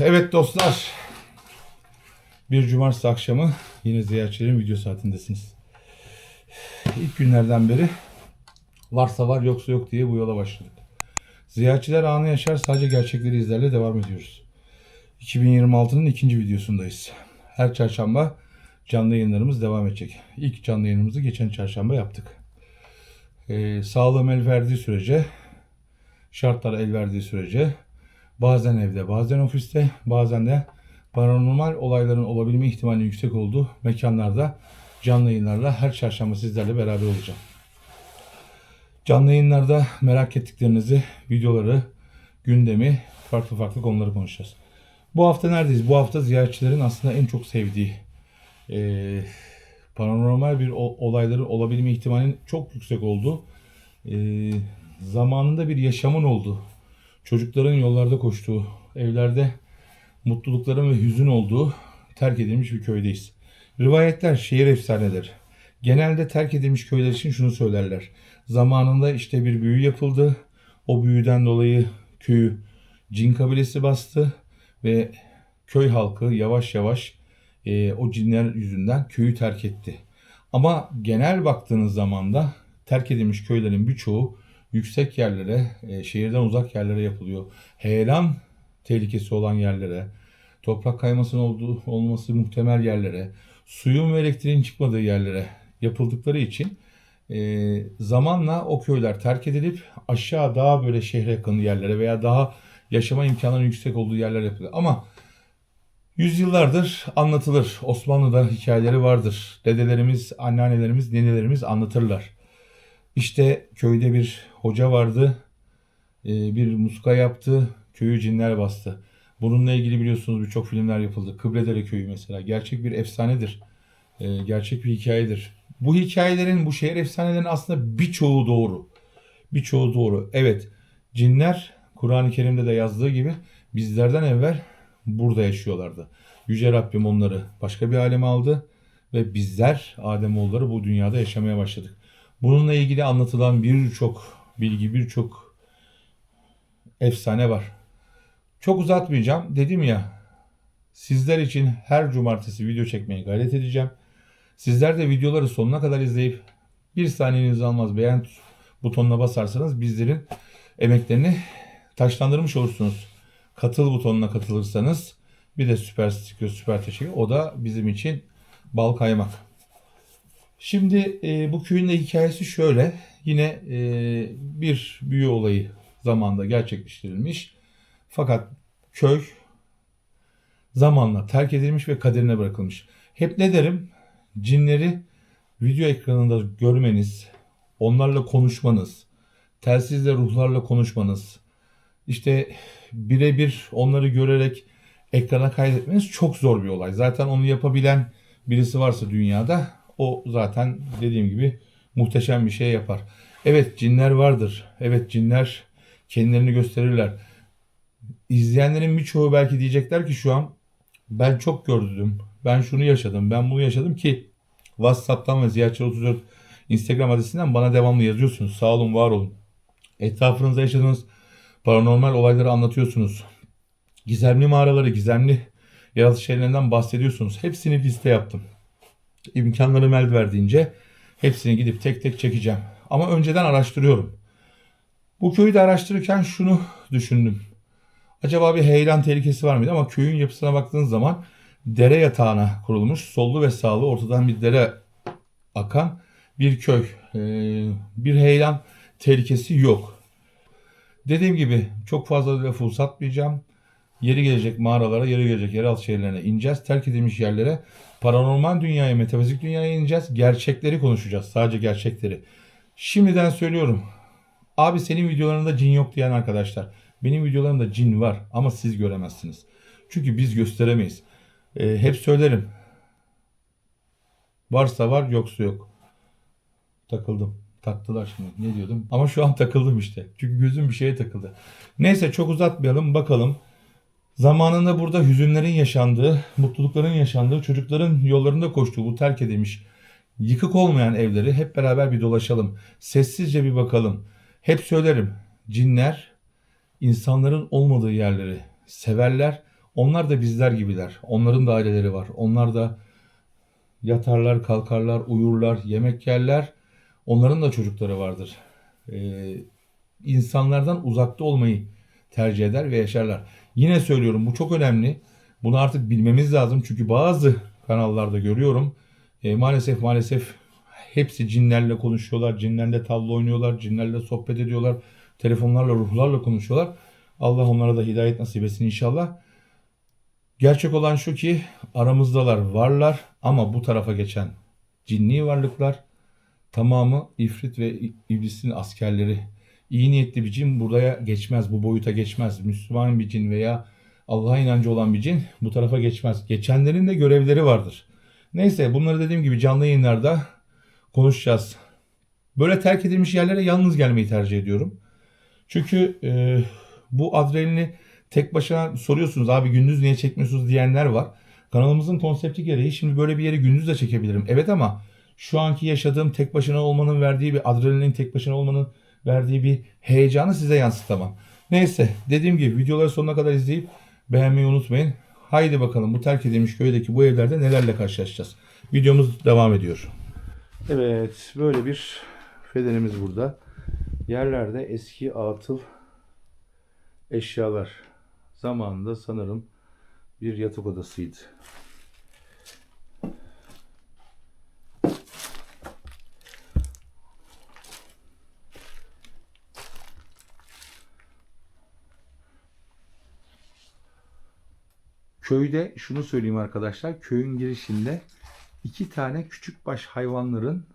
Evet dostlar, bir cumartesi akşamı yine ziyaretçilerin video saatindesiniz. İlk günlerden beri varsa var yoksa yok diye bu yola başladık. Ziyaretçiler anı yaşar, sadece gerçekleri izlerle devam ediyoruz. 2026'nın ikinci videosundayız. Her çarşamba canlı yayınlarımız devam edecek. İlk canlı yayınımızı geçen çarşamba yaptık. Sağlığım el verdiği sürece, şartlar el verdiği sürece bazen evde, bazen ofiste, bazen de paranormal olayların olabilme ihtimalinin yüksek olduğu mekanlarda canlı yayınlarla her çarşamba sizlerle beraber olacağım. Canlı yayınlarda merak ettiklerinizi, videoları, gündemi, farklı konuları konuşacağız. Bu hafta neredeyiz? Bu hafta ziyaretçilerin aslında en çok sevdiği paranormal bir olayların olabilme ihtimalinin çok yüksek olduğu, zamanında bir yaşamın olduğu, çocukların yollarda koştuğu, evlerde mutlulukların ve hüzün olduğu terk edilmiş bir köydeyiz. Rivayetler, şehir efsaneleri. Genelde terk edilmiş köyler için şunu söylerler. Zamanında işte bir büyü yapıldı. O büyüden dolayı köyü cin kabilesi bastı ve köy halkı yavaş yavaş o cinler yüzünden köyü terk etti. Ama genel baktığınız zaman da terk edilmiş köylerin birçoğu yüksek yerlere, şehirden uzak yerlere yapılıyor. Heyelan tehlikesi olan yerlere, toprak kaymasının olması muhtemel yerlere, suyun ve elektriğin çıkmadığı yerlere yapıldıkları için zamanla o köyler terk edilip aşağı daha böyle şehre yakın yerlere veya daha yaşama imkanının yüksek olduğu yerler yapılıyor. Ama yüzyıllardır anlatılır. Osmanlı'da hikayeleri vardır. Dedelerimiz, anneannelerimiz, nenelerimiz anlatırlar. İşte köyde bir hoca vardı, bir muska yaptı, köyü cinler bastı. Bununla ilgili biliyorsunuz birçok filmler yapıldı. Kıbledere Köyü mesela gerçek bir efsanedir, gerçek bir hikayedir. Bu hikayelerin, bu şehir efsanelerinin aslında birçoğu doğru. Birçoğu doğru. Evet, cinler Kur'an-ı Kerim'de de yazdığı gibi bizlerden evvel burada yaşıyorlardı. Yüce Rabbim onları başka bir aleme aldı ve bizler Ademoğulları bu dünyada yaşamaya başladık. Bununla ilgili anlatılan birçok bilgi, birçok efsane var. Çok uzatmayacağım. Dedim ya, sizler için her cumartesi video çekmeye gayret edeceğim. Sizler de videoları sonuna kadar izleyip bir saniyenizi almaz beğen butonuna basarsanız bizlerin emeklerini taşlandırmış olursunuz. Katıl butonuna katılırsanız bir de süper sticker, süper teşekkür. O da bizim için bal kaymak. Şimdi bu köyün de hikayesi şöyle. Yine bir büyü olayı zamanında gerçekleştirilmiş. Fakat köy zamanla terk edilmiş ve kaderine bırakılmış. Hep ne derim? Cinleri video ekranında görmeniz, onlarla konuşmanız, telsizle ruhlarla konuşmanız, işte birebir onları görerek ekrana kaydetmeniz çok zor bir olay. Zaten onu yapabilen birisi varsa dünyada o zaten dediğim gibi muhteşem bir şey yapar. Evet, cinler vardır. Evet, cinler kendilerini gösterirler. İzleyenlerin birçoğu belki diyecekler ki şu an ben çok gördüm. Ben şunu yaşadım. Ben bunu yaşadım ki WhatsApp'tan ve Ziyaretçi34 Instagram adresinden bana devamlı yazıyorsunuz. Sağ olun, var olun. Etrafınızda yaşadığınız paranormal olayları anlatıyorsunuz. Gizemli mağaraları, gizemli yaratı şeylerinden bahsediyorsunuz. Hepsini liste yaptım. İmkanlarım el verdiğince hepsini gidip tek tek çekeceğim. Ama önceden araştırıyorum. Bu köyü de araştırırken şunu düşündüm. Acaba bir heyelan tehlikesi var mıydı? Ama köyün yapısına baktığınız zaman dere yatağına kurulmuş, sollu ve sağlı ortadan bir dere akan bir köy. Bir heyelan tehlikesi yok. Dediğim gibi çok fazla lafı uzatmayacağım. Yeri gelecek mağaralara, yeri gelecek yeraltı şehirlerine ineceğiz. Terk edilmiş yerlere, paranormal dünyaya, metafizik dünyaya ineceğiz. Gerçekleri konuşacağız. Sadece gerçekleri. Şimdiden söylüyorum. Abi senin videolarında cin yok diyen arkadaşlar. Benim videolarımda cin var ama siz göremezsiniz. Çünkü biz gösteremeyiz. Hep söylerim. Varsa var, yoksa yok. Takıldım. Taktılar şimdi. Ne diyordum? Ama şu an takıldım işte. Çünkü gözüm bir şeye takıldı. Neyse, çok uzatmayalım. Bakalım. Zamanında burada hüzünlerin yaşandığı, mutlulukların yaşandığı, çocukların yollarında koştuğu bu terk edilmiş, yıkık olmayan evleri hep beraber bir dolaşalım. Sessizce bir bakalım. Hep söylerim. Cinler insanların olmadığı yerleri severler. Onlar da bizler gibiler. Onların da aileleri var. Onlar da yatarlar, kalkarlar, uyurlar, yemek yerler. Onların da çocukları vardır. Ee, insanlardan uzakta olmayı tercih eder ve yaşarlar. Yine söylüyorum, bu çok önemli. Bunu artık bilmemiz lazım. Çünkü bazı kanallarda görüyorum. Maalesef hepsi cinlerle konuşuyorlar. Cinlerle tavla oynuyorlar. Cinlerle sohbet ediyorlar. Telefonlarla, ruhlarla konuşuyorlar. Allah onlara da hidayet nasip etsin inşallah. Gerçek olan şu ki aramızdalar, varlar ama bu tarafa geçen cinni varlıklar tamamı ifrit ve iblisin askerleri. İyi niyetli bir cin buraya geçmez, bu boyuta geçmez. Müslüman bir cin veya Allah'a inancı olan bir cin bu tarafa geçmez. Geçenlerin de görevleri vardır. Neyse, bunları dediğim gibi canlı yayınlarda konuşacağız. Böyle terk edilmiş yerlere yalnız gelmeyi tercih ediyorum. Çünkü bu adrenalini tek başına soruyorsunuz, abi gündüz niye çekmiyorsunuz diyenler var. Kanalımızın konsepti gereği şimdi böyle bir yeri gündüz de çekebilirim. Evet, ama şu anki yaşadığım tek başına olmanın verdiği bir adrenalin, tek başına olmanın verdiği bir heyecanı size yansıtamam. Neyse, dediğim gibi videoları sonuna kadar izleyip beğenmeyi unutmayın. Haydi bakalım, bu terk edilmiş köydeki bu evlerde nelerle karşılaşacağız. Videomuz devam ediyor. Evet, böyle bir fenerimiz burada. Yerlerde eski atıl eşyalar. Zamanında sanırım bir yatak odasıydı. Köyde şunu söyleyeyim arkadaşlar. Köyün girişinde 2 tane küçükbaş hayvanların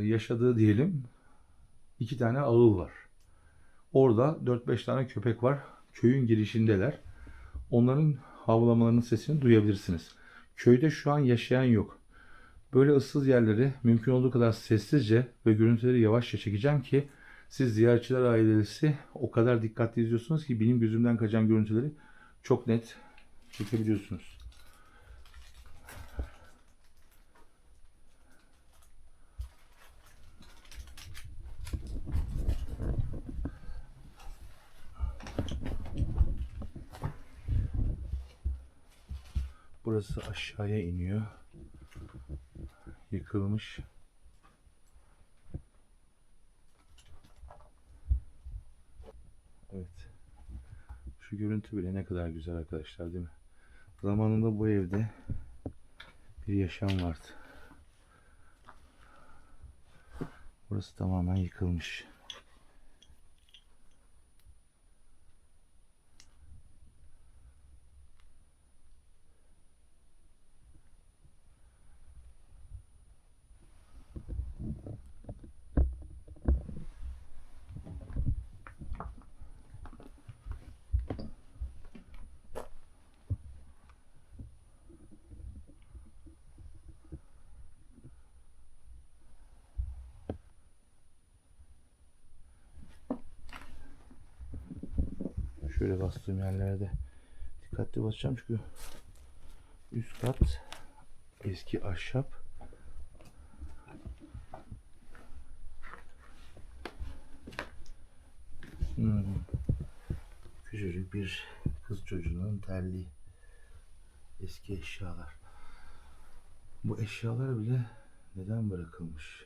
yaşadığı diyelim 2 tane ağıl var. Orada 4-5 tane köpek var. Köyün girişindeler. Onların havlamalarının sesini duyabilirsiniz. Köyde şu an yaşayan yok. Böyle ıssız yerleri mümkün olduğu kadar sessizce ve görüntüleri yavaşça çekeceğim ki siz ziyaretçiler ailesi o kadar dikkatli izliyorsunuz ki benim gözümden kaçan görüntüleri çok net çekebiliyorsunuz. Burası aşağıya iniyor. Yıkılmış. Evet. Şu görüntü bile ne kadar güzel arkadaşlar, değil mi? Zamanında bu evde bir yaşam vardı. Burası tamamen yıkılmış. Şöyle bastığım yerlerde dikkatli basacağım çünkü üst kat eski ahşap. Küçücük bir kız çocuğunun terliği. Eski eşyalar. Bu eşyalar bile neden bırakılmış?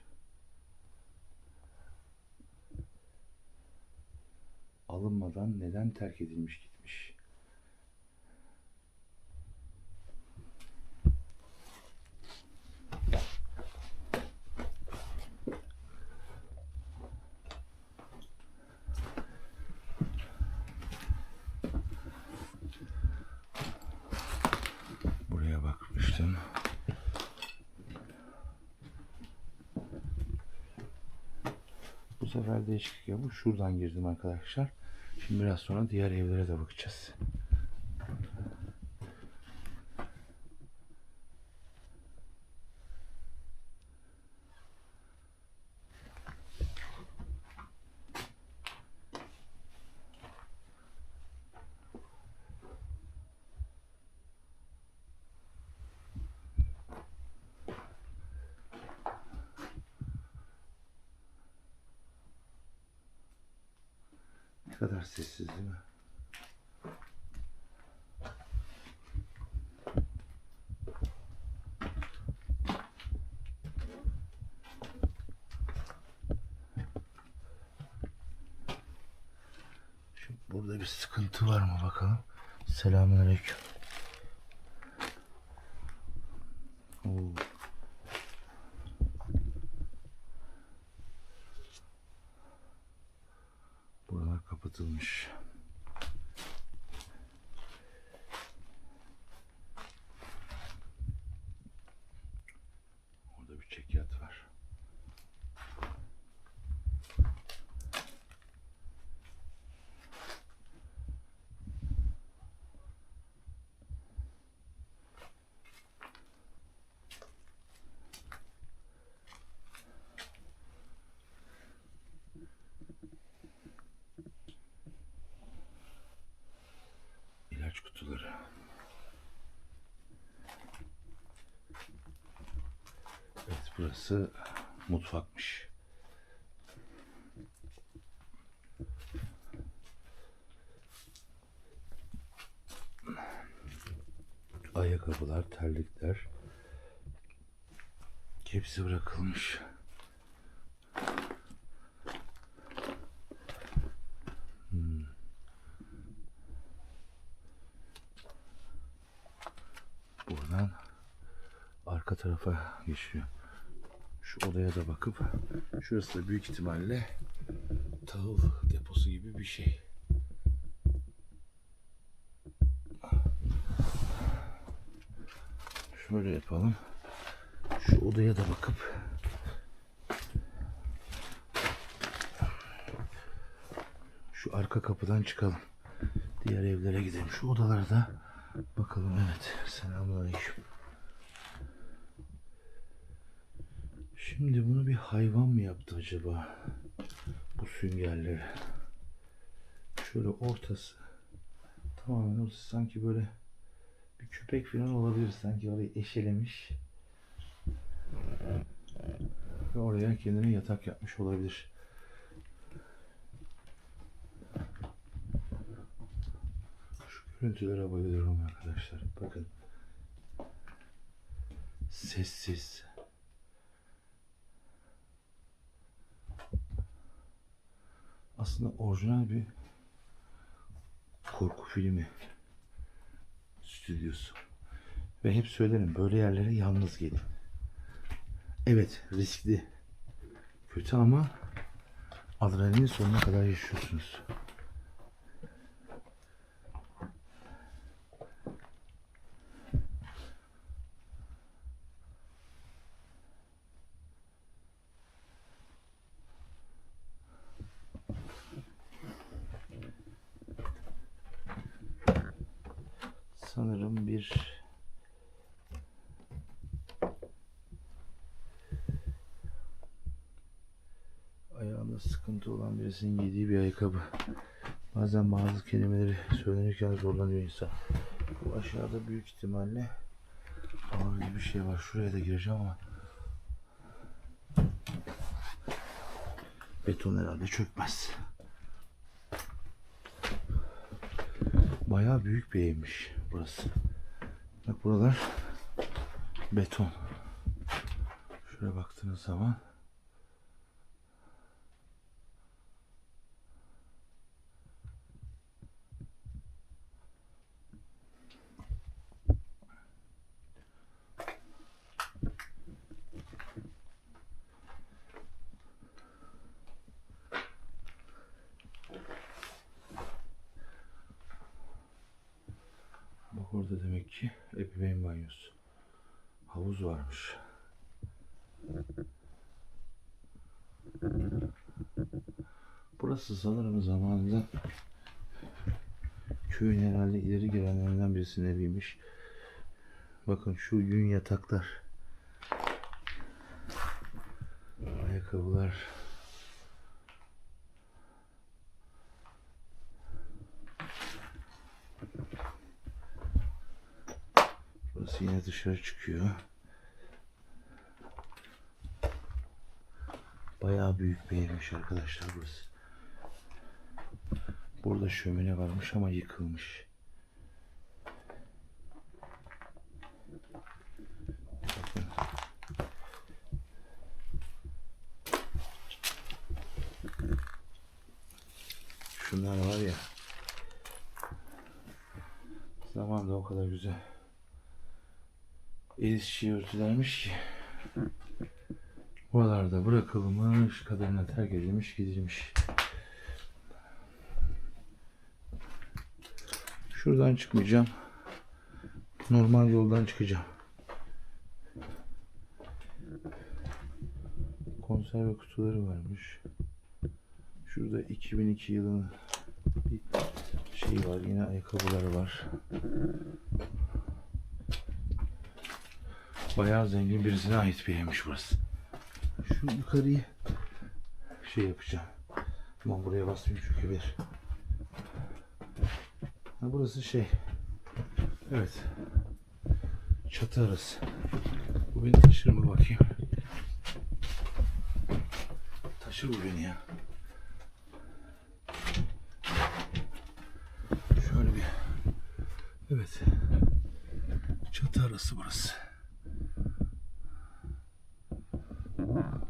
Alınmadan neden terk edilmiş gitmiş? Buraya bakmıştım. Bu sefer değişiklik yapıp şuradan girdim arkadaşlar. Şimdi biraz sonra diğer evlere de bakacağız. Ne kadar sessiz, değil mi? Burada bir sıkıntı var mı bakalım. Selamünaleyküm. Oo. Buralar kapatılmış. Orada bir çekyat var. İlaç kutuları. Evet, burası mutfakmış. Ayakkabılar, terlikler hepsi bırakılmış. Buradan arka tarafa geçiyor. Şu odaya da bakıp, şurası da büyük ihtimalle tahıl deposu gibi bir şey. Şöyle yapalım. Şu odaya da bakıp şu arka kapıdan çıkalım. Diğer evlere gidelim. Şu odalara da bakalım. Evet. Selamünaleyküm. Şimdi bunu bir hayvan mı yaptı acaba? Bu süngerleri. Şöyle ortası. Tamamen ortası sanki böyle bir köpek falan olabilir. Sanki orayı eşelemiş. Ve oraya kendine yatak yapmış olabilir. Şu görüntülere bayılıyorum arkadaşlar. Bakın. Sessiz. Aslında orijinal bir korku filmi stüdyosu. Ve hep söylerim, böyle yerlere yalnız gelin. Evet, riskli. Kötü ama adrenalin sonuna kadar yaşıyorsunuz. Sanırım bir ayağında sıkıntı olan birisinin giydiği bir ayakkabı. Bazen bazı kelimeleri söylenirken zorlanıyor insan. Bu aşağıda büyük ihtimalle ağır bir şey var. Şuraya da gireceğim ama beton herhalde çökmez. Bayağı büyük bir evmiş burası. Bak, buralar beton. Şuraya baktığınız zaman bak, orada demek ki ebeveyn banyosu. Havuz varmış. Burası sanırım zamanında köyün herhalde ileri gelenlerinden birisinin eviymiş. Bakın şu yün yataklar. Ayakkabılar. Burası yine dışarı çıkıyor. Bayağı büyük bir evmiş arkadaşlar burası. Burada şömine varmış ama yıkılmış. Bakın. Şunlar var ya, Zamanında o kadar güzel el işi örtülermiş ki. Buralarda bırakılmış, kaderine terk edilmiş, gidilmiş. Şuradan çıkmayacağım. Normal yoldan çıkacağım. Konserve kutuları varmış. Şurada 2002 yılının bir şey var. Yine ayakkabıları var. Bayağı zengin birisine ait bir yermiş burası. Şu yukarıyı şey yapacağım. Ama buraya basmayayım çünkü bir. Burası şey. Evet. Çatı arası. Bu beni taşır mı bakayım? Taşır bu beni ya. Şöyle bir. Evet. Çatı arası burası.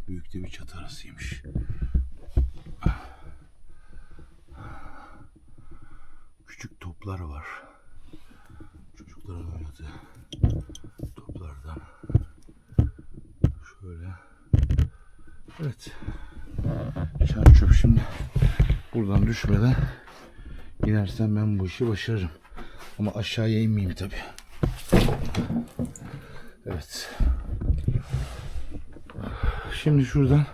Büyük de bir çatı arasıymış. Küçük toplar var. Çocukların oynadığı toplardan. Şöyle. Evet. Çarçöp şimdi. Buradan düşmeden inersem ben bu işi başarırım. Ama aşağıya inmeyeyim tabi. Evet. Şimdi şuradan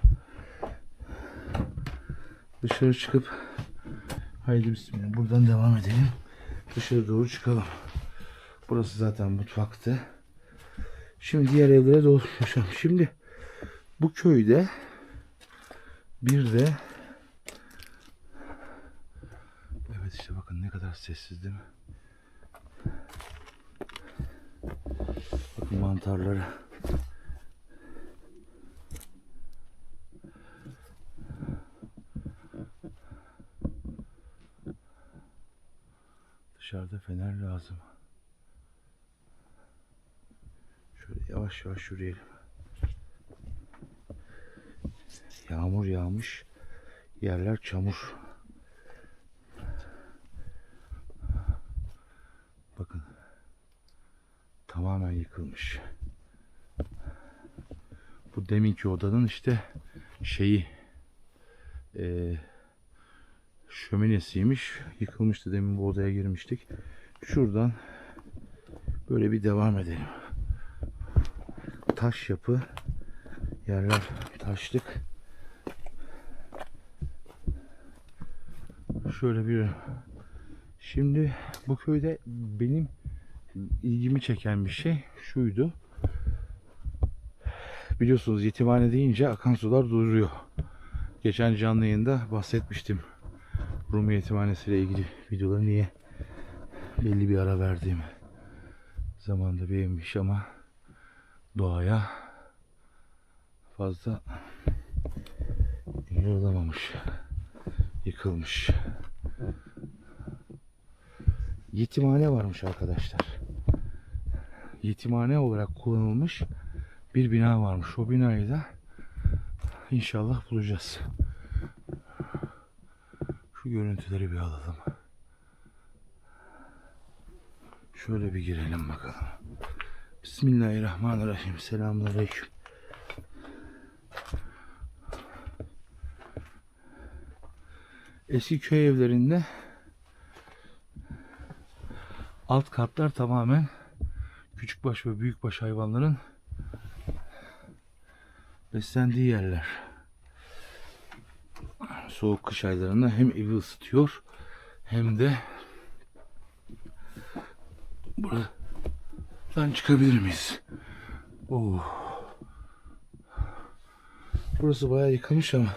dışarı çıkıp haydi bismillah buradan devam edelim. Dışarı doğru çıkalım. Burası zaten mutfaktı. Şimdi diğer evlere doğru koşalım. Şimdi bu köyde bir de evet işte bakın ne kadar sessiz değil mi? Bakın mantarları. Dışarıda fener lazım. Şöyle yavaş yavaş yürüyelim. Yağmur yağmış. Yerler çamur. Bakın. Tamamen yıkılmış. Bu deminki odanın işte şeyi şöminesiymiş. Yıkılmıştı. Demin bu odaya girmiştik. Şuradan böyle bir devam edelim. Taş yapı. Yerler taşlık. Şöyle bir. Şimdi bu köyde benim ilgimi çeken bir şey şuydu. Biliyorsunuz yetimhane deyince akan sular duruyor. Geçen canlı yayında bahsetmiştim. Rum yetimhanesi ile ilgili videoları niye belli bir ara verdiğimi. Zamanında bir evmiş ama doğaya fazla yorulamamış. Yıkılmış. Yetimhane varmış arkadaşlar. Yetimhane olarak kullanılmış bir bina varmış. O binayı da inşallah bulacağız. Şu görüntüleri bir alalım. Şöyle bir girelim bakalım. Bismillahirrahmanirrahim. Selamünaleyküm. Eski köy evlerinde alt katlar tamamen küçükbaş ve büyükbaş hayvanların beslendiği yerler. Soğuk kış aylarında hem evi ısıtıyor hem de buradan çıkabilir miyiz? Burası bayağı yıkılmış ama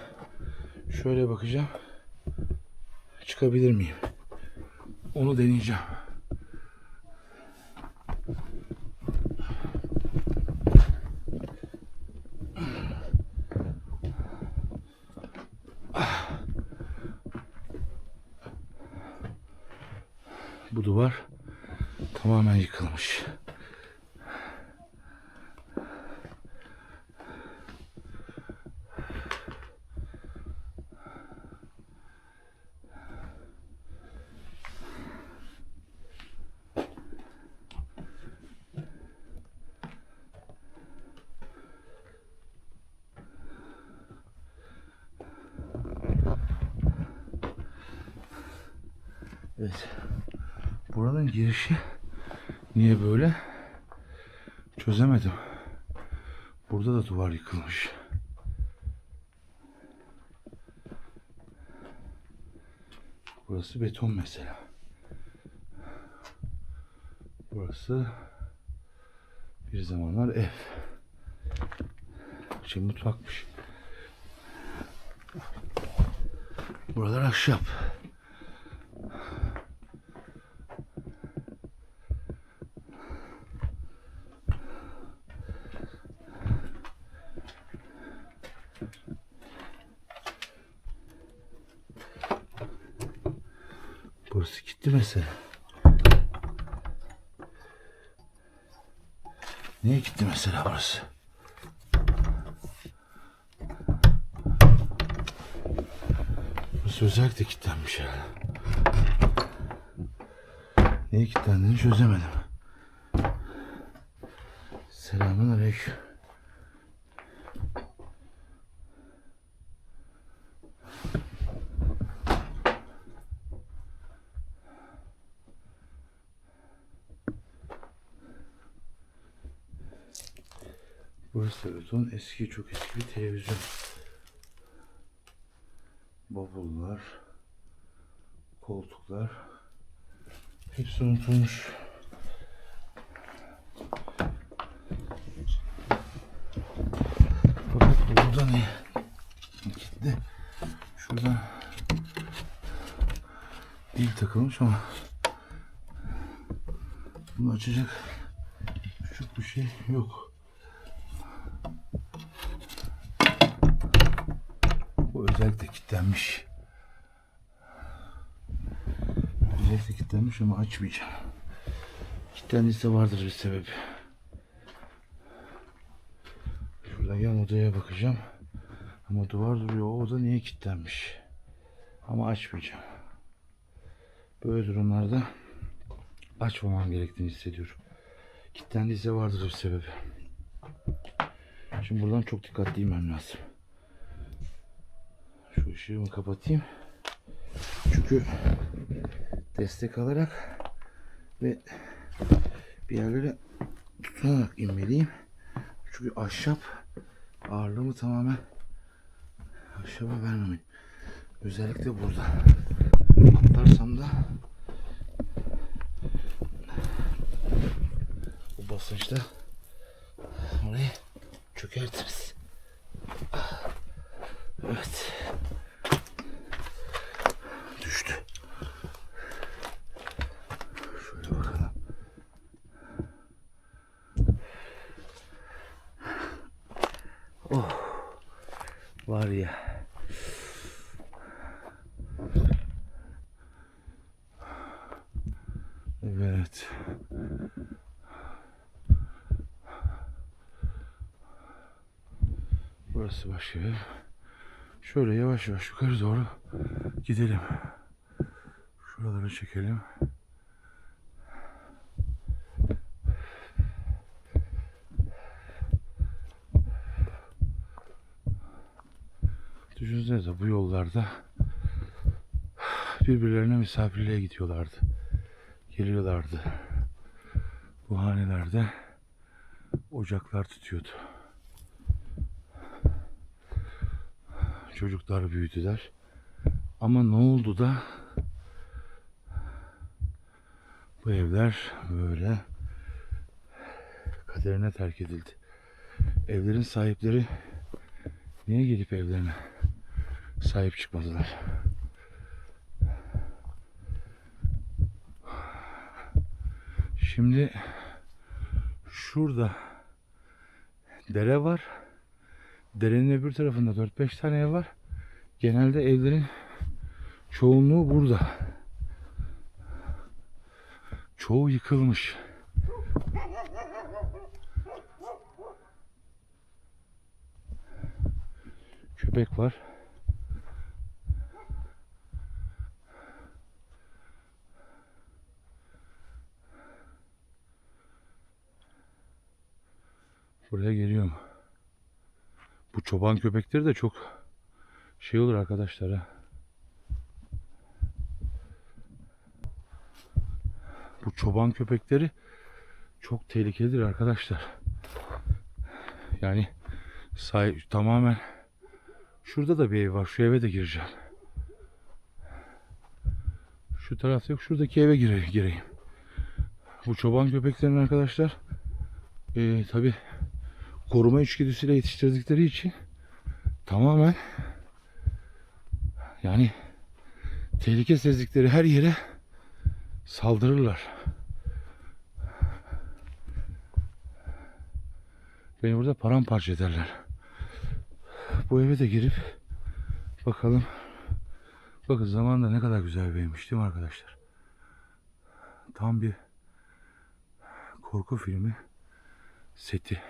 şöyle bakacağım. Çıkabilir miyim? Onu deneyeceğim. Bu duvar tamamen yıkılmış. Evet. Buranın girişi niye böyle? Çözemedim. Burada da duvar yıkılmış. Burası beton mesela. Burası bir zamanlar ev. Şimdi mutfakmış. Buralar ahşap. Burası gitti mesela. Niye gitti mesela burası? Burası özellikle kilitlenmiş herhalde. Niye kilitlendiğini çözemedim. Selamünaleyküm. Burası beton, eski, çok eski bir televizyon. Bavullar, koltuklar, hepsi unutulmuş. Fakat burada ne? Gitti. Şuradan dil takılmış ama bunu açacak küçük bir şey yok. Bu özellikle kilitlenmiş. Özellikle kilitlenmiş ama açmayacağım. Kilitlendiyse vardır bir sebebi. Şuradan yan odaya bakacağım. Ama duvar duruyor. O oda niye kilitlenmiş? Ama açmayacağım. Böyle durumlarda açmamam gerektiğini hissediyorum. Kilitlendiyse vardır bir sebebi. Şimdi buradan çok dikkatli inmem lazım. Şu ışığımı kapatayım. Çünkü destek alarak ve bir yerlere tutunarak inmeliyim. Çünkü ahşap ağırlığımı tamamen ahşaba vermemeliyim. Özellikle burada. Atlarsam da bu basınçta orayı çökertiriz. Evet. Düştü. Şöyle bakalım. Oh. Var ya. Evet. Burası başka ev. Şöyle yavaş yavaş yukarı doğru gidelim. Şuraları çekelim. Düşünsenize bu yollarda birbirlerine misafirliğe gidiyorlardı. Geliyorlardı. Bu hanelerde ocaklar tutuyordu. Çocuklar büyüdüler. Ama ne oldu da bu evler böyle kaderine terk edildi. Evlerin sahipleri niye gelip evlerine sahip çıkmadılar? Şimdi şurada dere var. Derenin öbür tarafında 4-5 tane ev var. Genelde evlerin çoğunluğu burada. Çoğu yıkılmış. Köpek var. Buraya geliyorum. Bu çoban köpekleri de çok şey olur arkadaşlar ha. Bu çoban köpekleri çok tehlikelidir arkadaşlar. Yani tamamen şurada da bir ev var. Şu eve de gireceğim. Şu tarafta yok. Şuradaki eve gireyim. Bu çoban köpeklerin arkadaşlar tabi koruma içgüdüsüyle yetiştirdikleri için tamamen yani tehlike sezdikleri her yere saldırırlar. Beni burada paramparça ederler. Bu eve de girip bakalım. Bakın zamanında ne kadar güzel bir evmiş değil mi arkadaşlar? Tam bir korku filmi seti.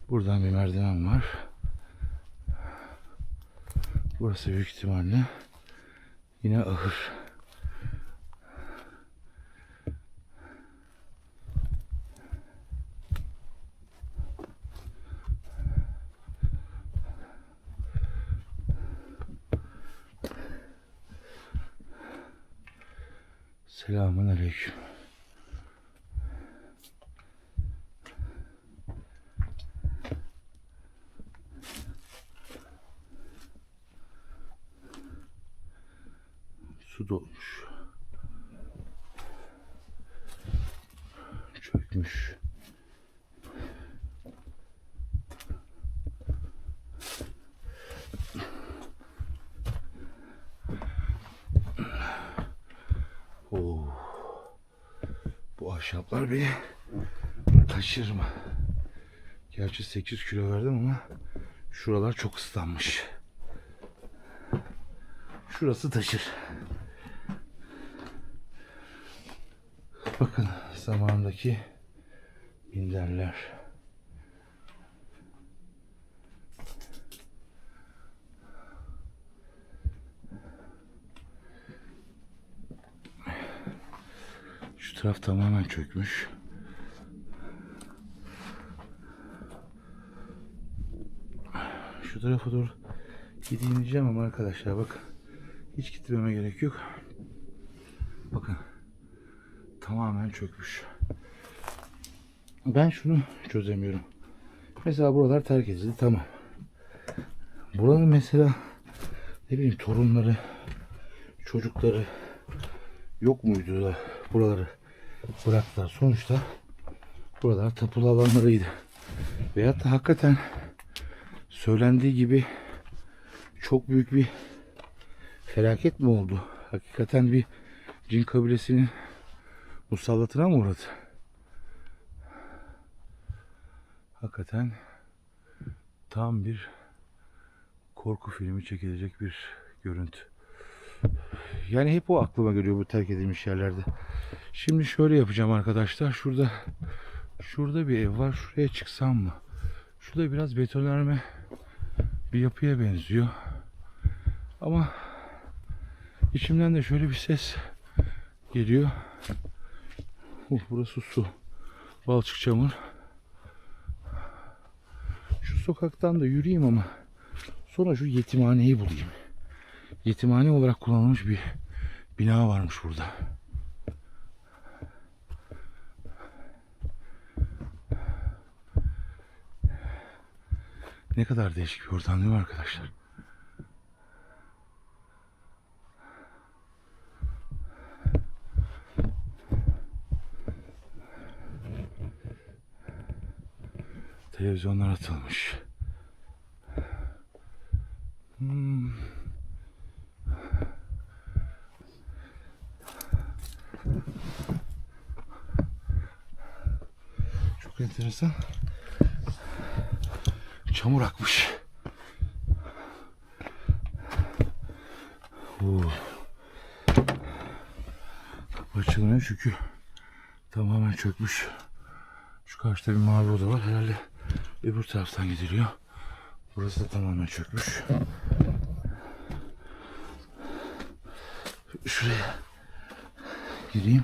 Buradan bir merdiven var. Burası büyük ihtimalle yine ahır. Selamun aleyküm. Su dolmuş. Çökmüş. Oo. Bu ahşaplar beni taşır mı? Gerçi 8 kilo verdim ama şuralar çok ıslanmış. Şurası taşır. Bakın zamandaki minderler. Şu taraf tamamen çökmüş. Şu tarafa doğru gideyim diyeceğim ama arkadaşlar bakın. Hiç gitmeme gerek yok. Bakın. Tamamen çökmüş. Ben şunu çözemiyorum. Mesela buralar terk edildi, tamam. Buranın mesela ne bileyim torunları, çocukları yok muydu da buraları bıraktılar. Sonuçta buralar tapulu alanlarıydı. Veyahut da hakikaten söylendiği gibi çok büyük bir felaket mi oldu? Hakikaten bir cin kabilesinin musallatına mı uğradı? Hakikaten tam bir korku filmi çekilecek bir görüntü. Yani hep o aklıma geliyor bu terk edilmiş yerlerde. Şimdi şöyle yapacağım arkadaşlar. Şurada bir ev var. Şuraya çıksam mı? Şurada biraz betonarme bir yapıya benziyor. Ama içimden de şöyle bir ses geliyor. Burası su. Balçık çamur. Şu sokaktan da yürüyeyim ama sonra şu yetimhaneyi bulayım. Yetimhane olarak kullanılmış bir bina varmış burada. Ne kadar değişik bir ortam değil mi arkadaşlar? Televizyonlar atılmış. Çok enteresan. Çamur akmış. Kapı açılmıyor çünkü tamamen çökmüş. Şu karşıda bir mavi oda var. Herhalde öbür taraftan gidiliyor. Burası da tamamen çökmüş. Şuraya gireyim.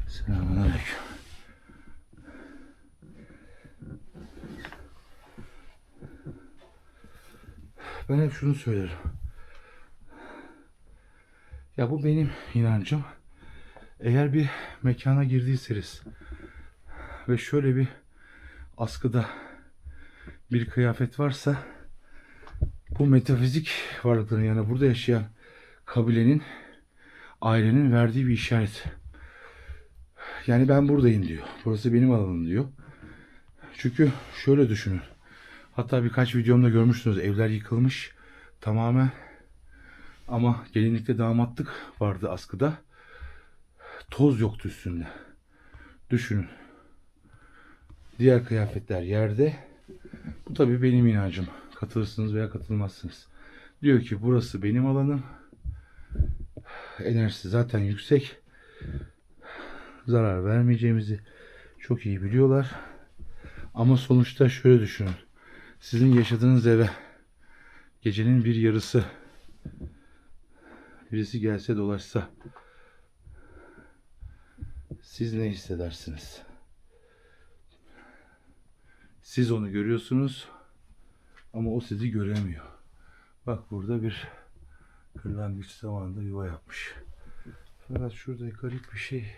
Selamünaleyküm. Ben hep şunu söylerim. Ya bu benim inancım. Eğer bir mekana girdiyseniz ve şöyle bir askıda bir kıyafet varsa bu metafizik varlıkların, yani burada yaşayan kabilenin, ailenin verdiği bir işaret. Yani ben buradayım diyor. Burası benim alanım diyor. Çünkü şöyle düşünün. Hatta birkaç videomda görmüşsünüz. Evler yıkılmış tamamen. Ama gelinlikle damatlık vardı askıda. Toz yoktu üstünde. Düşünün. Diğer kıyafetler yerde. Bu tabii benim inancım. Katılırsınız veya katılmazsınız. Diyor ki burası benim alanım. Enerjisi zaten yüksek. Zarar vermeyeceğimizi çok iyi biliyorlar. Ama sonuçta şöyle düşünün. Sizin yaşadığınız eve gecenin bir yarısı birisi gelse dolaşsa siz ne hissedersiniz? Siz onu görüyorsunuz ama o sizi göremiyor. Bak burada bir kırlangıç zamanında yuva yapmış. Fakat şurada garip bir şey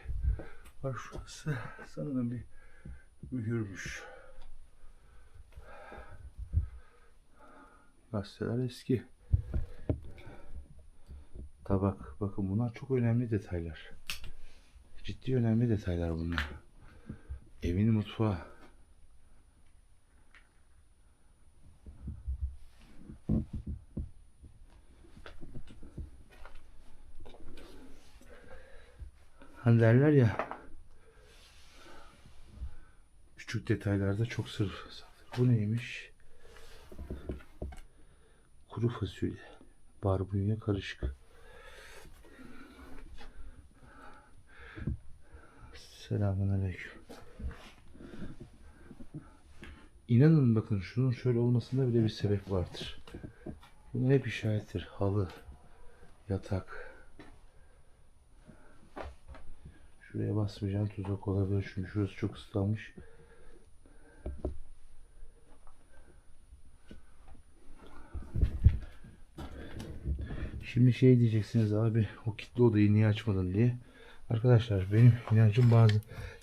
var. Şurası sanırım bir mühürmüş. Gazeteler eski. Tabak. Bakın bunlar çok önemli detaylar. Ciddi önemli detaylar bunlar. Evin mutfağı. Hani derler ya, küçük detaylarda çok sır saklı. Bu neymiş? Kuru fasulye. Barbunya karışık. Selamünaleyküm. İnanın bakın şunun şöyle olmasında bile bir sebep vardır. Bunlar hep işarettir. Halı, yatak. Şuraya basmayacağım, tuzak olabilir çünkü şurası çok ıslanmış. Şimdi şey diyeceksiniz, abi o kilitli odayı niye açmadın diye. Arkadaşlar benim inancım bazı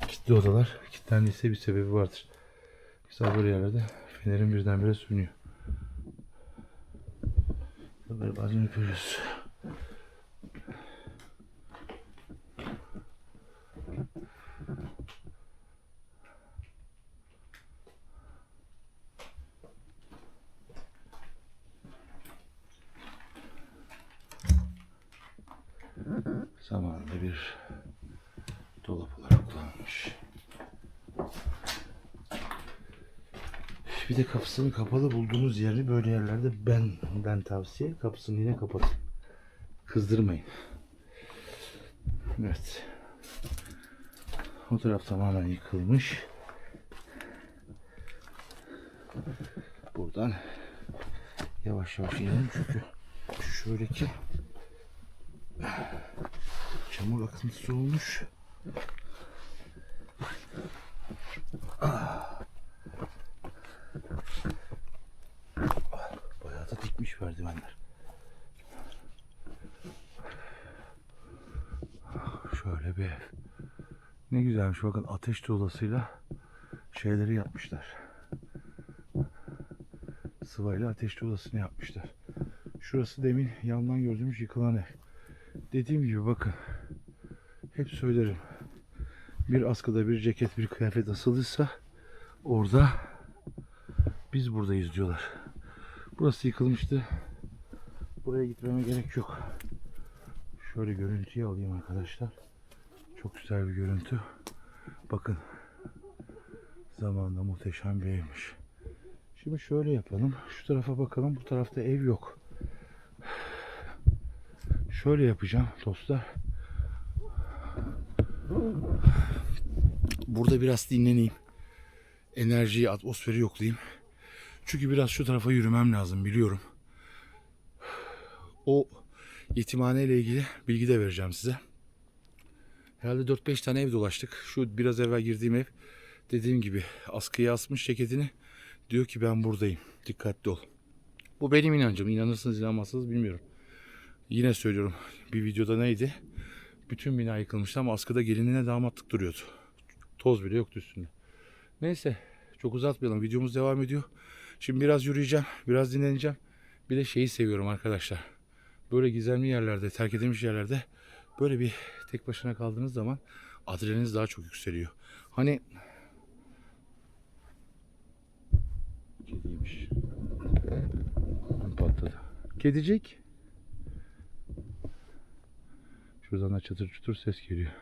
kilitli odalar kilitlendiyse bir sebebi vardır. Mesela böyle yerlerde fenerin birdenbire sönüyor. Böyle bazen yapıyoruz. Zamanında bir dolap olarak kullanılmış. Bir de kapısını kapalı bulduğunuz yerini böyle yerlerde ben tavsiye kapısını yine kapatın. Kızdırmayın. Evet. O taraf tamamen yıkılmış. Buradan yavaş yavaş inelim çünkü şöyle ki çamur akıntısı olmuş. Bayağı da dikmiş merdivenler. Şöyle bir ev. Ne güzelmiş, bakın ateş tuğlasıyla şeyleri yapmışlar. Sıvayla ateş tuğlasını yapmışlar. Şurası demin yandan gördüğümüz yıkılan ev. Dediğim gibi bakın, hep söylerim. Bir askıda bir ceket, bir kıyafet asılıysa orada biz buradayız diyorlar. Burası yıkılmıştı. Buraya gitmeme gerek yok. Şöyle görüntüyü alayım arkadaşlar. Çok güzel bir görüntü. Bakın. Zamanında muhteşem bir evmiş. Şimdi şöyle yapalım. Şu tarafa bakalım. Bu tarafta ev yok. Şöyle yapacağım dostlar. Burada biraz dinleneyim. Enerjiyi, atmosferi yoklayayım. Çünkü biraz şu tarafa yürümem lazım, biliyorum. O yetimhane ile ilgili bilgi de vereceğim size. Herhalde 4-5 tane ev dolaştık. Şu biraz evvel girdiğim ev, dediğim gibi askıya asmış ceketini. Diyor ki ben buradayım. Dikkatli ol. Bu benim inancım. İnanırsınız inanmazsınız bilmiyorum. Yine söylüyorum, bir videoda neydi? Bütün bina yıkılmıştı ama askıda gelinine damatlık duruyordu. Toz bile yoktu üstünde. Neyse, çok uzatmayalım. Videomuz devam ediyor. Şimdi biraz yürüyeceğim, biraz dinleneceğim. Bir de şeyi seviyorum arkadaşlar. Böyle gizemli yerlerde, terk edilmiş yerlerde böyle bir tek başına kaldığınız zaman adrenaliniz daha çok yükseliyor. Hani kediymiş. Patladı. Kedicik. Şuradan da çatır çutur ses geliyor.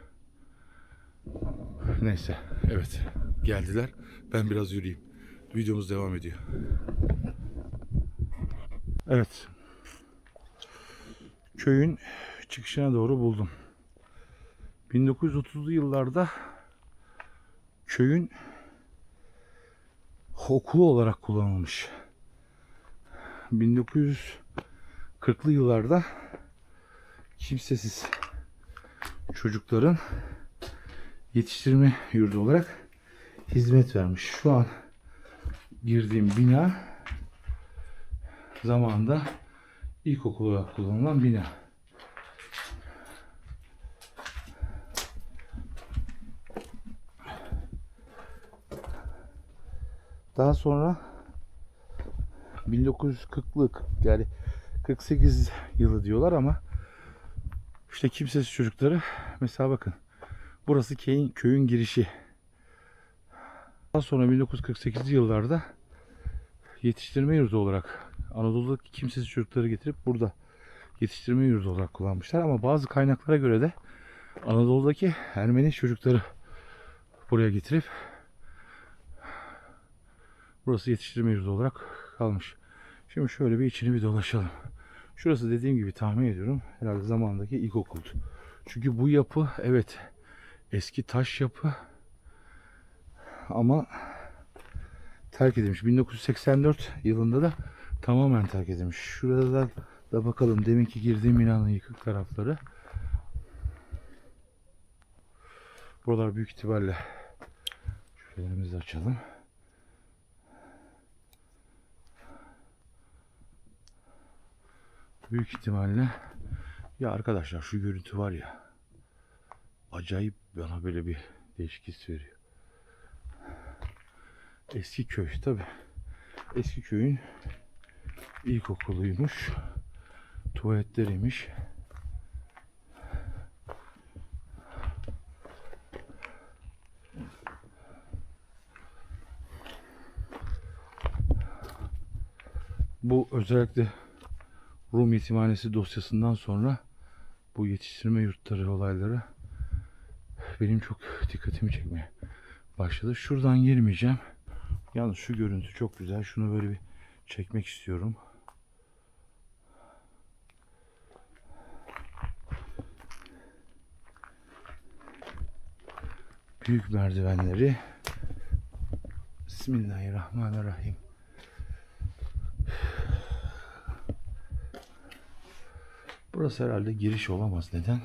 Neyse, evet, geldiler. Ben biraz yürüyeyim. Videomuz devam ediyor. Evet. Köyün çıkışına doğru buldum. 1930'lu yıllarda köyün okulu olarak kullanılmış. 1940'lı yıllarda kimsesiz çocukların yetiştirme yurdu olarak hizmet vermiş. Şu an girdiğim bina zamanında ilkokul olarak kullanılan bina. Daha sonra 1940'lı yani 48 yılı diyorlar ama işte kimsesiz çocukları, mesela bakın, burası köyün girişi. Daha sonra 1948 yıllarda yetiştirme yurdu olarak Anadolu'daki kimsesiz çocukları getirip burada yetiştirme yurdu olarak kullanmışlar ama bazı kaynaklara göre de Anadolu'daki Ermeni çocukları buraya getirip burası yetiştirme yurdu olarak kalmış. Şimdi şöyle bir içini bir dolaşalım. Şurası dediğim gibi tahmin ediyorum herhalde zamandaki ilkokuldu. Çünkü bu yapı, evet, eski taş yapı ama terk edilmiş. 1984 yılında da tamamen terk edilmiş. Şurada da bakalım, deminki girdiğim binanın yıkık tarafları. Buralar büyük ihtimalle, şöyle açalım. Büyük ihtimalle, ya arkadaşlar şu görüntü var ya, acayip, bana böyle bir değişik his veriyor. Eski köy tabi. Eski köyün ilkokuluymuş. Tuvaletleriymiş. Bu özellikle Rum yetimhanesi dosyasından sonra bu yetiştirme yurtları olayları benim çok dikkatimi çekmeye başladı. Şuradan girmeyeceğim. Yalnız şu görüntü çok güzel. Şunu böyle bir çekmek istiyorum. Büyük merdivenleri. Bismillahirrahmanirrahim. Burası herhalde giriş olamaz. Neden?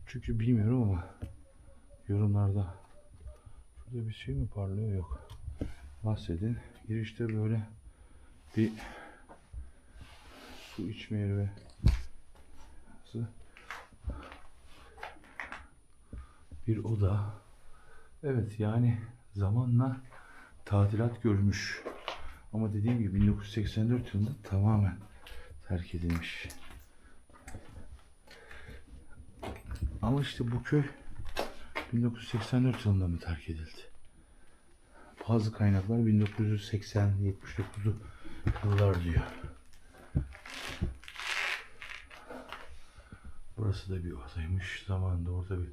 Çünkü bilmiyorum ama yorumlarda şurada bir şey mi parlıyor? Yok. Bahsedin. Girişte böyle bir su içme yeri ve bir oda. Evet, yani zamanla tadilat görmüş. Ama dediğim gibi 1984 yılında tamamen terk edilmiş. Ama işte bu köy 1984 yılında mı terk edildi? Bazı kaynaklar 1980-79'lu yıllar diyor. Burası da bir odaymış. Zamanında orada bir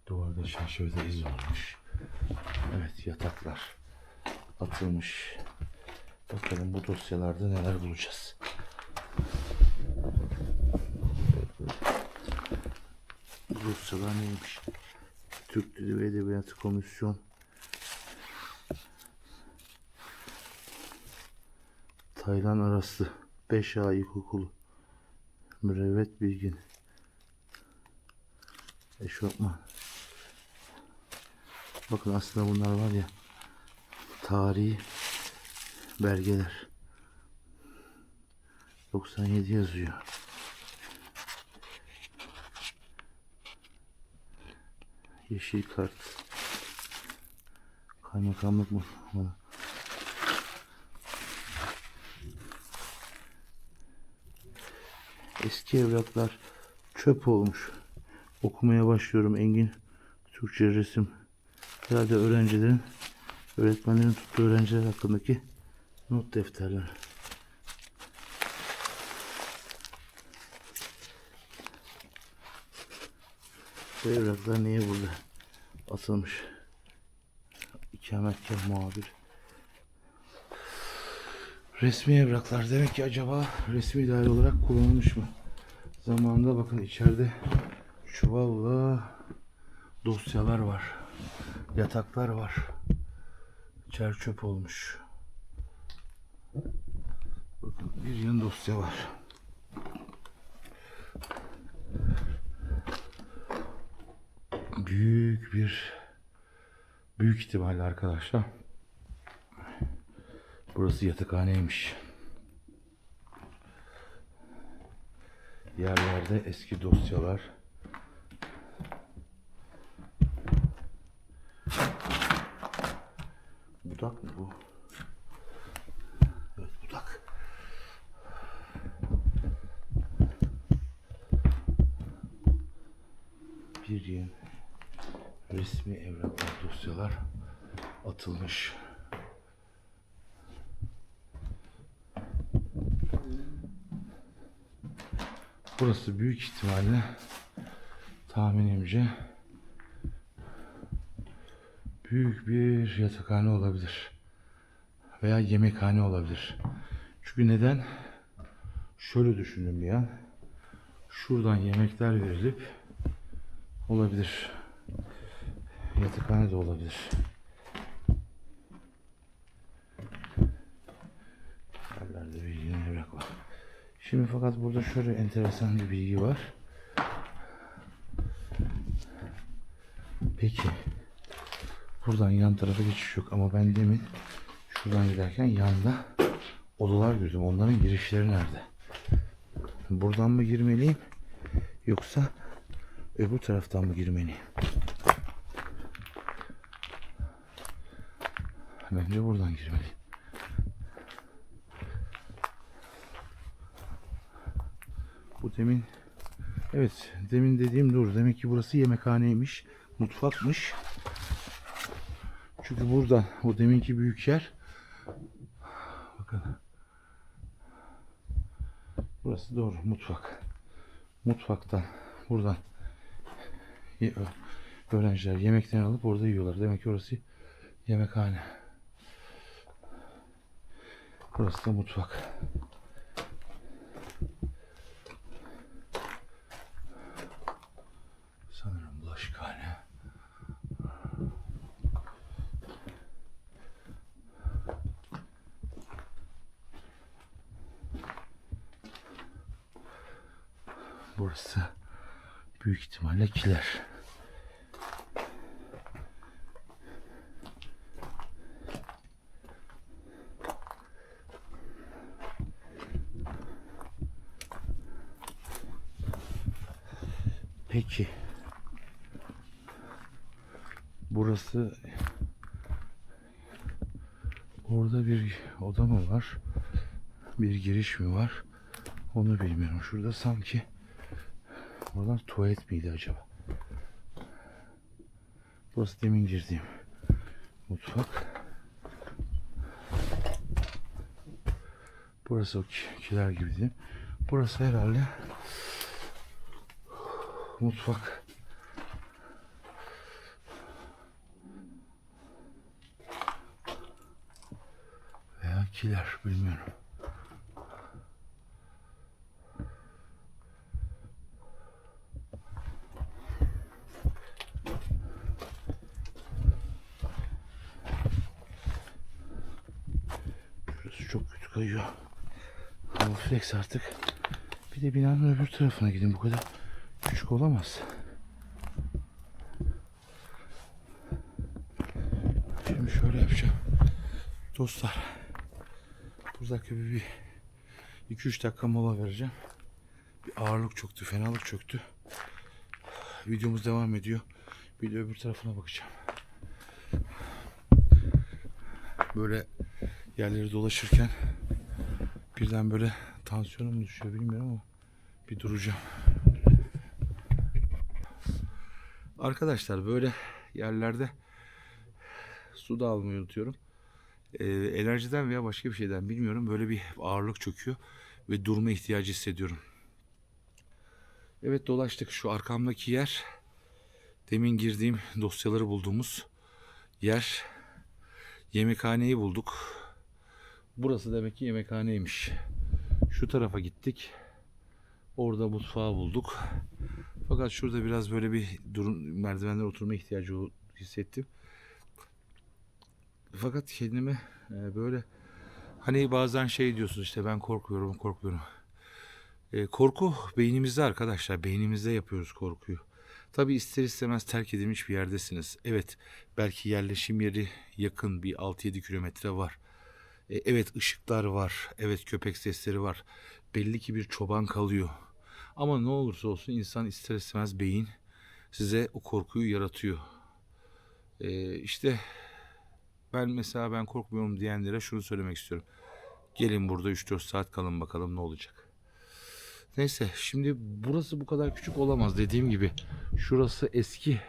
duvarda, çerçevede iz olmuş. Evet, yataklar atılmış. Bakalım bu dosyalarda neler bulacağız. Bu dosyalar neymiş? Türk Dili ve Edebiyatı Komisyon. Taylan Araslı 5A İlkokulu. Mürevvet Bilgin. Eşofman. Bakın, aslında bunlar var ya, tarihi belgeler. 97 yazıyor. Yeşil kart. Kaymakamlık mı? Eski evraklar çöp olmuş. Okumaya başlıyorum. Engin Türkçe resim. Herhalde öğretmenlerin tuttuğu öğrenciler hakkındaki not defterleri. Bu evraklar niye burada asılmış? İkametgah muhabir. Resmi evraklar. Demek ki acaba resmi daire olarak kullanılmış mı? Zamanında bakın içeride çuvalla dosyalar var. Yataklar var. Çer çöp olmuş. Bakın bir yığın dosya var. Büyük ihtimalle arkadaşlar burası yatakhaneymiş. Yerlerde eski dosyalar. Budak mı bu? Evet, budak. Bir yığın resmi evraklar, dosyalar atılmış. Burası büyük ihtimalle tahminimce büyük bir yatakhane olabilir. Veya yemekhane olabilir. Çünkü neden? Şöyle düşündüm bir an. Şuradan yemekler verilip olabilir. Yatakhane de olabilir. Yerlerde bir yeni evrak var. Şimdi fakat burada şöyle enteresan bir bilgi var. Peki. Buradan yan tarafa geçiş yok ama ben demin şuradan giderken yanda odalar gördüm. Onların girişleri nerede? Buradan mı girmeliyim? Yoksa öbür taraftan mı girmeliyim? Bence buradan girmeliyim. Bu demin, evet, demin dediğim doğru. Demek ki burası yemekhaneymiş, mutfakmış. Çünkü buradan o deminki büyük yer, bakın, burası doğru, mutfak. Mutfaktan buradan öğrenciler yemeklerini alıp orada yiyorlar. Demek ki orası yemekhane. Burası da mutfak. Sanırım bulaşıkhane. Burası büyük ihtimalle kiler. Peki. Burası, orada bir oda mı var? Bir giriş mi var? Onu bilmiyorum. Şurada sanki oradan tuvalet miydi acaba? Burası demin girdiğim mutfak. Burası o kiler gibi değil. Burası herhalde mutfak. Veya kiler, bilmiyorum. Şurası çok kötü kayıyor. Hava flex artık. Bir de binanın öbür tarafına gidin. Bu kadar küçük olamaz. Şimdi şöyle yapacağım. Dostlar, buradaki bir 2-3 dakika mola vereceğim. Bir ağırlık çöktü, fenalık çöktü. Videomuz devam ediyor. Bir de öbür tarafına bakacağım. Böyle yerleri dolaşırken birden böyle tansiyonum düşüyor bilmiyorum ama bir duracağım. Arkadaşlar böyle yerlerde su da almayı unutuyorum. Enerjiden veya başka bir şeyden bilmiyorum. Böyle bir ağırlık çöküyor ve durma ihtiyacı hissediyorum. Evet, dolaştık. Şu arkamdaki yer demin girdiğim dosyaları bulduğumuz yer. Yemekhaneyi bulduk. Burası demek ki yemekhaneymiş. Şu tarafa gittik. Orada mutfağı bulduk. Fakat şurada biraz böyle bir merdivenlere oturma ihtiyacı hissettim. Fakat kendime böyle hani bazen şey diyorsunuz işte ben korkuyorum. Korku beynimizde arkadaşlar. Beynimizde yapıyoruz korkuyu. Tabi ister istemez terk edilmiş bir yerdesiniz. Evet, belki yerleşim yeri yakın, bir 6-7 kilometre var. Evet, ışıklar var. Evet, köpek sesleri var. Belli ki bir çoban kalıyor. Ama ne olursa olsun insan ister istemez beyin size o korkuyu yaratıyor. İşte ben korkmuyorum diyenlere şunu söylemek istiyorum. Gelin burada 3-4 saat kalın bakalım ne olacak. Neyse, şimdi burası bu kadar küçük olamaz. Dediğim gibi şurası eski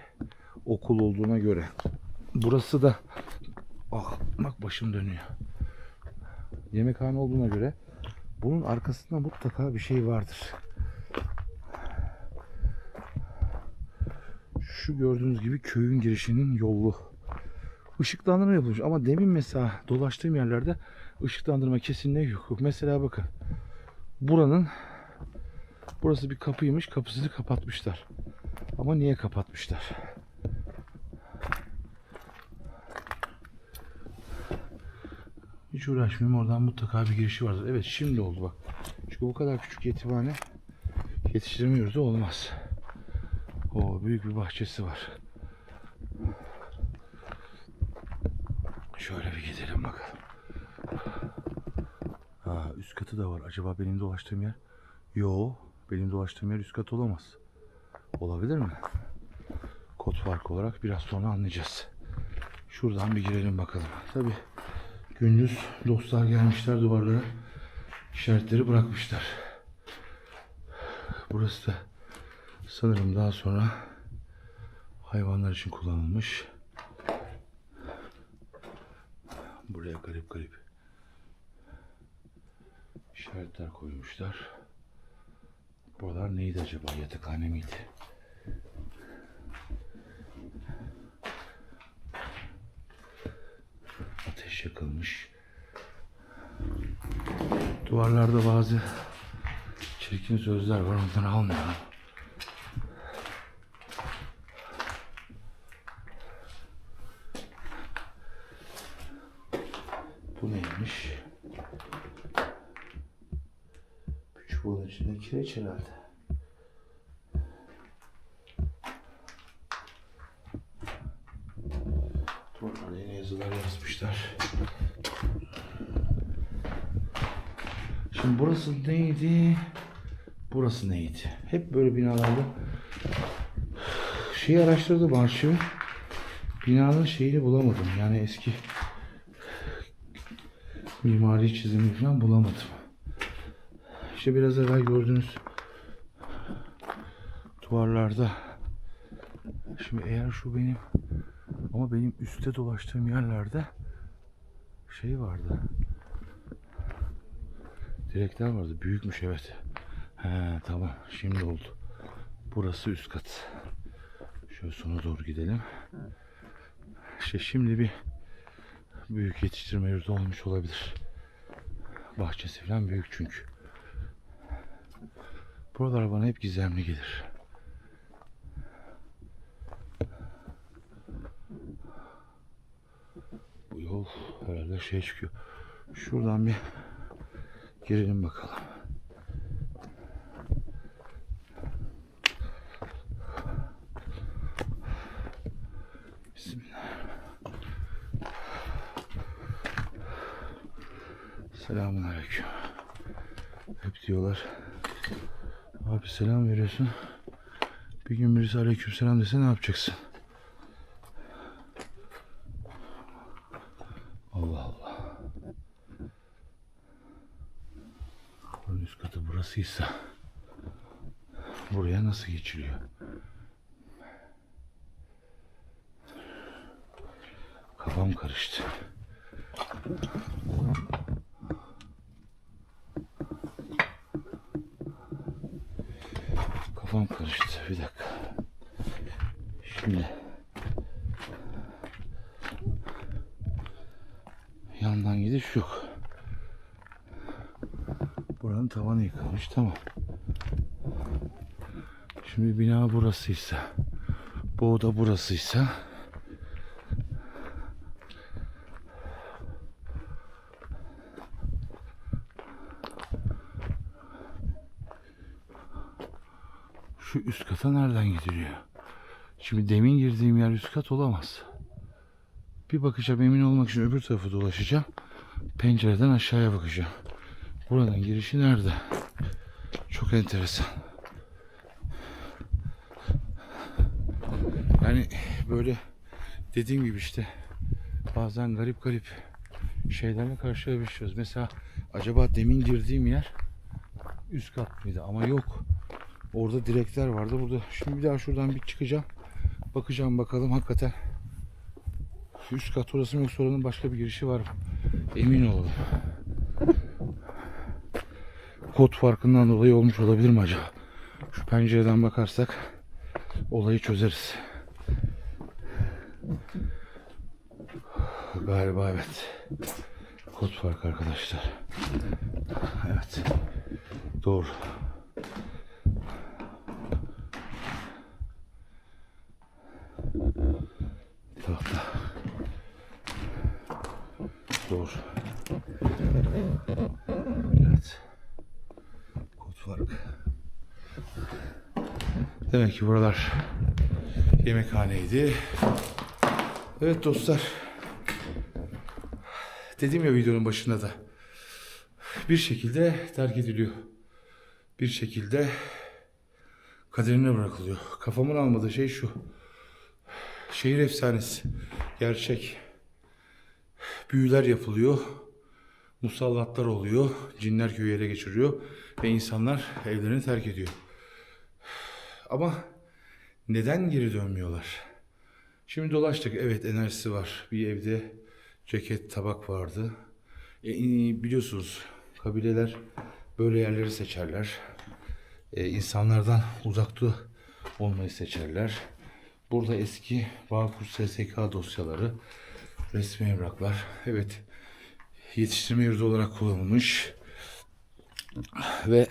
okul olduğuna göre. Burası da bak başım dönüyor. Yemekhane olduğuna göre bunun arkasında mutlaka bir şey vardır. Şu gördüğünüz gibi köyün girişinin yolu. Işıklandırma yapılmış ama demin mesela dolaştığım yerlerde ışıklandırma kesinlikle yok. Mesela bakın. Burası bir kapıymış. Kapısını kapatmışlar. Ama niye kapatmışlar? Hiç uğraşmayayım. Oradan mutlaka bir girişi vardır. Evet, şimdi oldu bak. Çünkü bu kadar küçük yetimhane yetiştiremiyoruz da olmaz. Büyük bir bahçesi var. Şöyle bir gidelim bakalım. Üst katı da var. Acaba benim dolaştığım yer? Yo, benim dolaştığım yer üst kat olamaz. Olabilir mi? Kod farkı olarak biraz sonra anlayacağız. Şuradan bir girelim bakalım. Tabii gündüz dostlar gelmişler, duvarlara işaretleri bırakmışlar. Burası da sanırım daha sonra hayvanlar için kullanılmış. Buraya garip işaretler koymuşlar. Buralar neydi acaba? Yatakhane miydi? Ateş yakılmış. Duvarlarda bazı çirkin sözler var. Onları almayalım. Bu neymiş? Bir çuvalın içinde kireç herhalde. Duvarlarda yine yazılar yazmışlar. Şimdi burası neydi? Burası neydi? Hep böyle binalarda araştırdım, arşivi. Binanın şeyini bulamadım. Yani eski mimari çizimi falan bulamadım. İşte biraz evvel gördüğünüz duvarlarda. Şimdi eğer şu benim üstte dolaştığım yerlerde şey vardı. Direkler vardı. Büyükmüş, evet. Tamam. Şimdi oldu. Burası üst kat. Şöyle sona doğru gidelim. İşte şimdi bir büyük yetiştirme yurdu olmuş olabilir. Bahçesi falan büyük çünkü. Buralar bana hep gizemli gelir. Bu yol herhalde çıkıyor. Şuradan bir girelim bakalım. Bismillah. Selamünaleyküm. Hep diyorlar, abi selam veriyorsun. Bir gün birisi aleykümselam dese ne yapacaksın? burasıysa buraya nasıl geçiliyor? Kafam karıştı. Kafam karıştı. Bir dakika. Şimdi yandan gidiş yok. Buranın tavanı yıkılmış. Tamam. Şimdi bina burasıysa, bu oda burasıysa, şu üst kata nereden gidiliyor? Şimdi demin girdiğim yer üst kat olamaz. Bir bakacağım, emin olmak için öbür tarafı dolaşacağım. Pencereden aşağıya bakacağım. Buradan girişi nerede? Çok enteresan. Yani böyle dediğim gibi işte bazen garip şeylerle karşılaşıyoruz. Mesela acaba demin girdiğim yer üst kat mıydı? Ama yok. Orada direkler vardı. Burada şimdi bir daha şuradan bir çıkacağım. Bakacağım bakalım hakikaten üst kat orası mı yoksa oranın başka bir girişi var mı? Emin olalım. Kod farkından dolayı olmuş olabilir mi acaba? Şu pencereden bakarsak olayı çözeriz. Galiba evet. Kod farkı arkadaşlar. Evet. Doğru. Tahta. Doğru. Evet. Kod farkı. Demek ki buralar yemekhaneydi. Evet dostlar. Dediğim ya videonun başında da bir şekilde terk ediliyor. Bir şekilde kaderine bırakılıyor. Kafamın almadığı şey şu. Şehir efsanesi. Gerçek. Büyüler yapılıyor. Musallatlar oluyor. Cinler köyü ele geçiriyor. Ve insanlar evlerini terk ediyor. Ama neden geri dönmüyorlar? Şimdi dolaştık. Evet, enerjisi var. Bir evde ceket, tabak vardı. Biliyorsunuz kabileler böyle yerleri seçerler. İnsanlardan uzakta olmayı seçerler. Burada eski Bağkur SSK dosyaları, resmi evraklar. Evet, yetiştirme yurdu olarak kullanılmış. Ve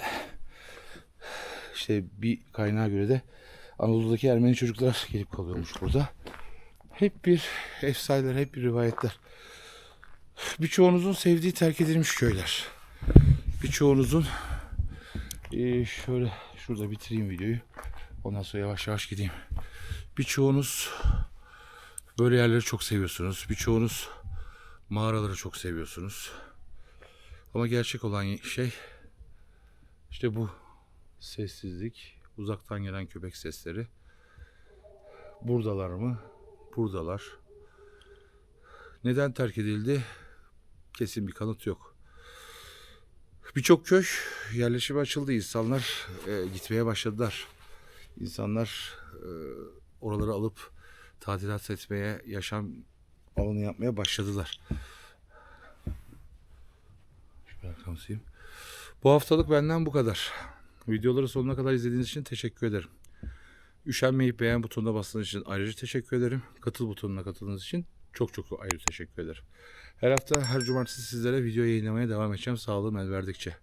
işte bir kaynağa göre de Anadolu'daki Ermeni çocuklar gelip kalıyormuş burada. Hep bir efsaneler, hep bir rivayetler. Birçoğunuzun sevdiği terk edilmiş köyler. Birçoğunuzun şöyle şurada bitireyim videoyu. Ondan sonra yavaş yavaş gideyim. Birçoğunuz böyle yerleri çok seviyorsunuz. Birçoğunuz mağaraları çok seviyorsunuz. Ama gerçek olan şey işte bu sessizlik, uzaktan gelen köpek sesleri. Buradalar mı? Buradalar. Neden terk edildi? Kesin bir kanıt yok. Birçok köy yerleşime açıldı. İnsanlar gitmeye başladılar. İnsanlar oraları alıp tadilat etmeye, yaşam alanı yapmaya başladılar. Şöyle yansıyayım. Bu haftalık benden bu kadar. Videoları sonuna kadar izlediğiniz için teşekkür ederim. Üşenmeyip beğen butonuna bastığınız için ayrıca teşekkür ederim. Katıl butonuna katıldığınız için çok ayrı teşekkür ederim. Her hafta, her cumartesi sizlere video yayınlamaya devam edeceğim. Sağlığım el verdikçe,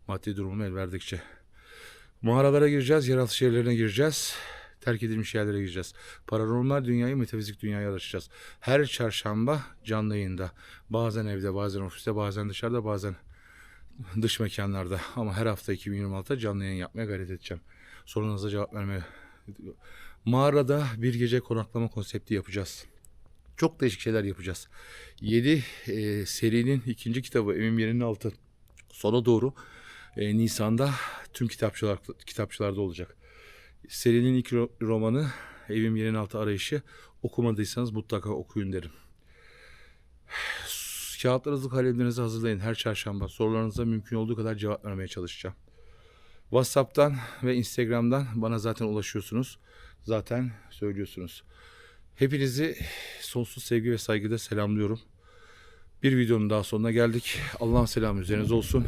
maddi durumum el verdikçe. Mağaralara gireceğiz, yeraltı şehirlerine gireceğiz. Terk edilmiş yerlere gireceğiz. Paranormal dünyayı, metafizik dünyayı açacağız. Her çarşamba canlı yayında. Bazen evde, bazen ofiste, bazen dışarıda, bazen dış mekanlarda. Ama her hafta 2026'da canlı yayın yapmaya gayret edeceğim. Sorunuza cevap vermeye. Mağarada bir gece konaklama konsepti yapacağız. Çok değişik şeyler yapacağız. 7 serinin ikinci kitabı Evim Yerinin Altı sona doğru Nisan'da tüm kitapçılarda olacak. Serinin ilk romanı Evim Yerinin Altı Arayışı, okumadıysanız mutlaka okuyun derim. Kağıtlarınızı, kalemlerinizi hazırlayın. Her çarşamba sorularınıza mümkün olduğu kadar cevap vermeye çalışacağım. WhatsApp'tan ve Instagram'dan bana zaten ulaşıyorsunuz. Zaten söylüyorsunuz. Hepinizi sonsuz sevgi ve saygıyla selamlıyorum. Bir videonun daha sonuna geldik. Allah'ın selamı üzerinize olsun.